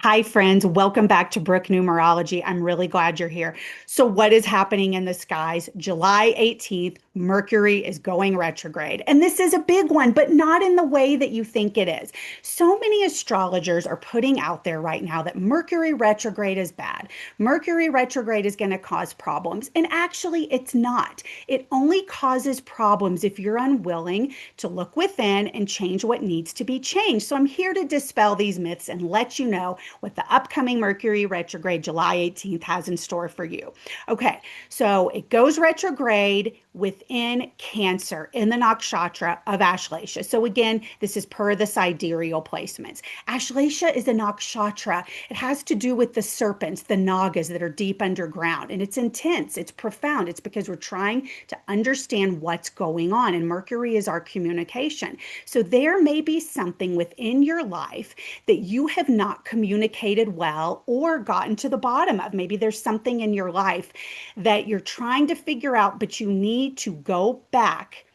Hi, friends. Welcome back to Brooke Numerology. I'm really glad you're here. So, what is happening in the skies? July 18th, Mercury is going retrograde. And this is a big one, but not in the way that you think it is. So many astrologers are putting out there right now that Mercury retrograde is bad. Mercury retrograde is going to cause problems. And actually, it's not. It only causes problems if you're unwilling to look within and change what needs to be changed. So, I'm here to dispel these myths and let you know what the upcoming Mercury retrograde July 18th has in store for you. Okay, so it goes retrograde within Cancer in the nakshatra of Ashlesha. So again, this is per the sidereal placements. Ashlesha is a nakshatra. It has to do with the serpents, the nagas that are deep underground, and it's intense, it's profound. It's because we're trying to understand what's going on, and Mercury is our communication. So there may be something within your life that you have not communicated well or gotten to the bottom of. Maybe there's something in your life that you're trying to figure out, but you need to go back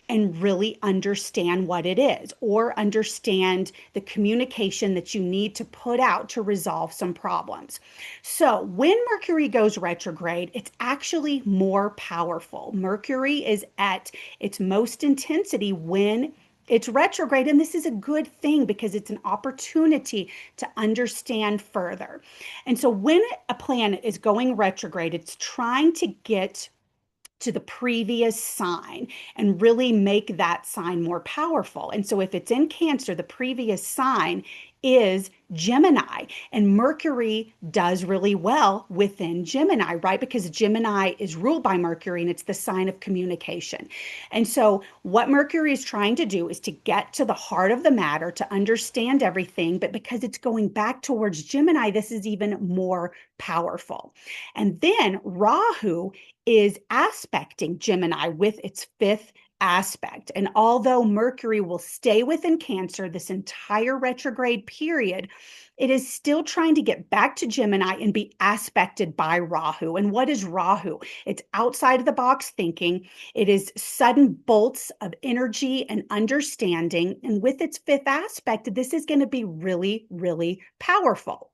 and really understand what it is or understand the communication that you need to put out to resolve some problems. So, when Mercury goes retrograde, it's actually more powerful. Mercury is at its most intensity when it's retrograde, and this is a good thing because it's an opportunity to understand further. And so, when a planet is going retrograde, it's trying to get to the previous sign and really make that sign more powerful. And so if it's in Cancer, the previous sign is Gemini, and Mercury does really well within Gemini, right? Because Gemini is ruled by Mercury and it's the sign of communication. And so what Mercury is trying to do is to get to the heart of the matter, to understand everything, but because it's going back towards Gemini, this is even more powerful. And then Rahu is aspecting Gemini with its fifth aspect. And although Mercury will stay within Cancer this entire retrograde period, it is still trying to get back to Gemini and be aspected by Rahu. And what is Rahu? It's outside of the box thinking. It is sudden bolts of energy and understanding. And with its fifth aspect, this is going to be really, really powerful.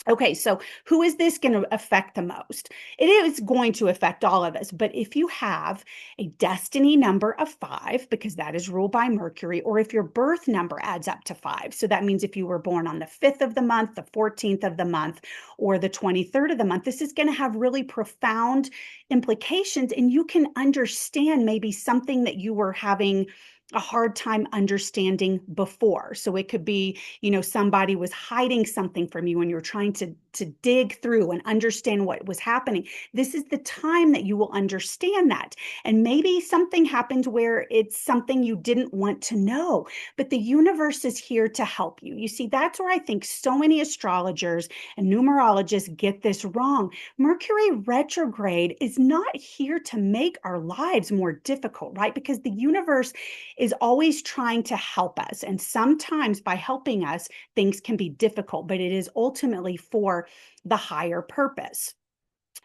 Okay, so who is this going to affect the most? It is going to affect all of us, but if you have a destiny number of 5, because that is ruled by Mercury, or if your birth number adds up to 5, so that means if you were born on the 5th of the month, the 14th of the month, or the 23rd of the month, this is going to have really profound implications, and you can understand maybe something that you were having a hard time understanding before. So it could be, somebody was hiding something from you and you're trying to dig through and understand what was happening. This is the time that you will understand that. And maybe something happened where it's something you didn't want to know, but the universe is here to help you. You see, that's where I think so many astrologers and numerologists get this wrong. Mercury retrograde is not here to make our lives more difficult, right? Because the universe is always trying to help us. And sometimes by helping us, things can be difficult, but it is ultimately for the higher purpose.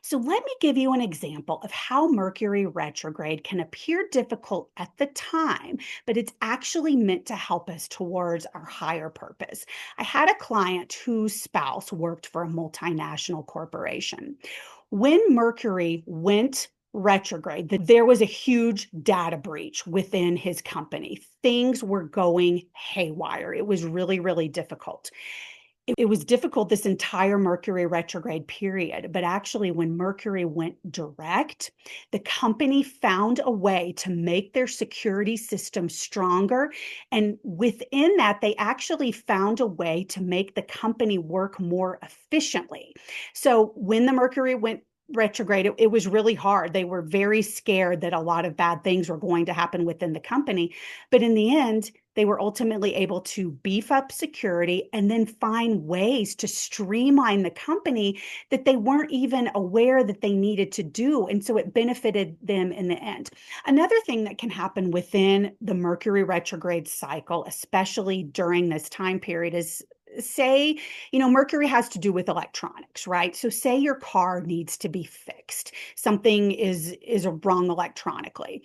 So let me give you an example of how Mercury retrograde can appear difficult at the time, but it's actually meant to help us towards our higher purpose. I had a client whose spouse worked for a multinational corporation. When Mercury went retrograde, that there was a huge data breach within his company. Things were going haywire. It was really, really difficult. It was difficult this entire Mercury retrograde period, but actually when Mercury went direct, the company found a way to make their security system stronger. And within that, they actually found a way to make the company work more efficiently. So when the Mercury went retrograde, it was really hard. They were very scared that a lot of bad things were going to happen within the company. But in the end, they were ultimately able to beef up security and then find ways to streamline the company that they weren't even aware that they needed to do. And so it benefited them in the end. Another thing that can happen within the Mercury retrograde cycle, especially during this time period, is say, Mercury has to do with electronics, right? So say your car needs to be fixed. Something is wrong electronically.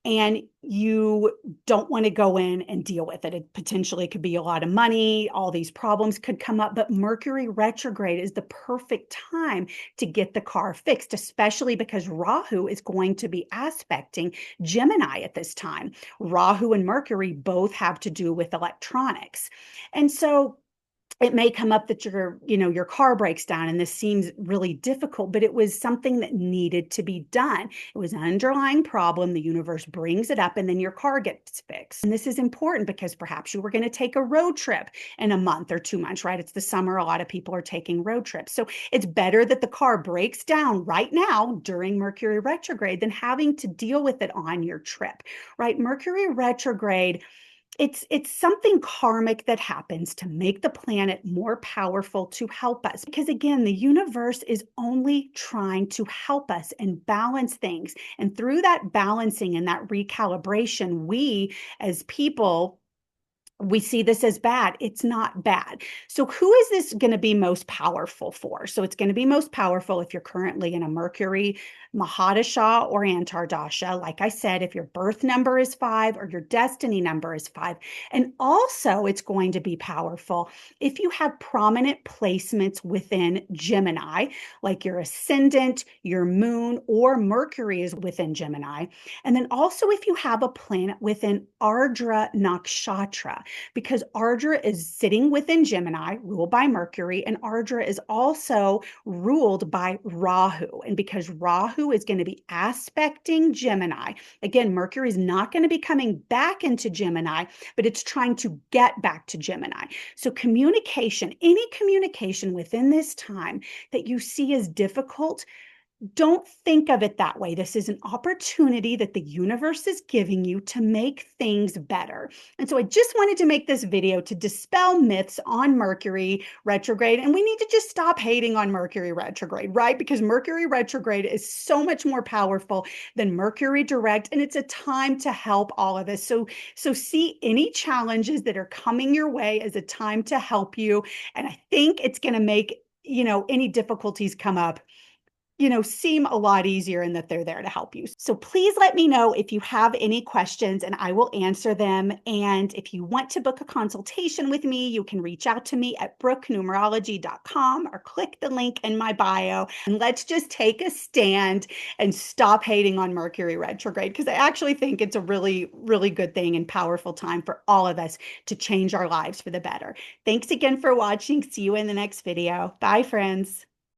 and you don't want to go in and deal with it. It potentially could be a lot of money. All these problems could come up, but Mercury retrograde is the perfect time to get the car fixed, especially because Rahu is going to be aspecting Gemini at this time. Rahu and Mercury both have to do with electronics. And so it may come up that your car breaks down and this seems really difficult, but it was something that needed to be done. It was an underlying problem. The universe brings it up and then your car gets fixed. And this is important because perhaps you were going to take a road trip in a month or 2 months, right? It's the summer. A lot of people are taking road trips. So it's better that the car breaks down right now during Mercury retrograde than having to deal with it on your trip, right? Mercury retrograde, it's something karmic that happens to make the planet more powerful to help us. Because again, the universe is only trying to help us and balance things. And through that balancing and that recalibration, we as people, we see this as bad. It's not bad. So who is this going to be most powerful for? So it's going to be most powerful if you're currently in a Mercury Mahadasha or Antardasha. Like I said, if your birth number is 5 or your destiny number is 5. And also it's going to be powerful if you have prominent placements within Gemini, like your ascendant, your moon, or Mercury is within Gemini. And then also if you have a planet within Ardra Nakshatra, because Ardra is sitting within Gemini, ruled by Mercury, and Ardra is also ruled by Rahu. And because Rahu is going to be aspecting Gemini, again, Mercury is not going to be coming back into Gemini, but it's trying to get back to Gemini. So communication, any communication within this time that you see as difficult, don't think of it that way. This is an opportunity that the universe is giving you to make things better. And so I just wanted to make this video to dispel myths on Mercury retrograde. And we need to just stop hating on Mercury retrograde, right? Because Mercury retrograde is so much more powerful than Mercury direct. And it's a time to help all of us. So see any challenges that are coming your way as a time to help you. And I think it's going to make, any difficulties come up, seem a lot easier and that they're there to help you. So please let me know if you have any questions and I will answer them. And if you want to book a consultation with me, you can reach out to me at brooknumerology.com or click the link in my bio. And let's just take a stand and stop hating on Mercury retrograde, because I actually think it's a really, really good thing and powerful time for all of us to change our lives for the better. Thanks again for watching. See you in the next video. Bye, friends.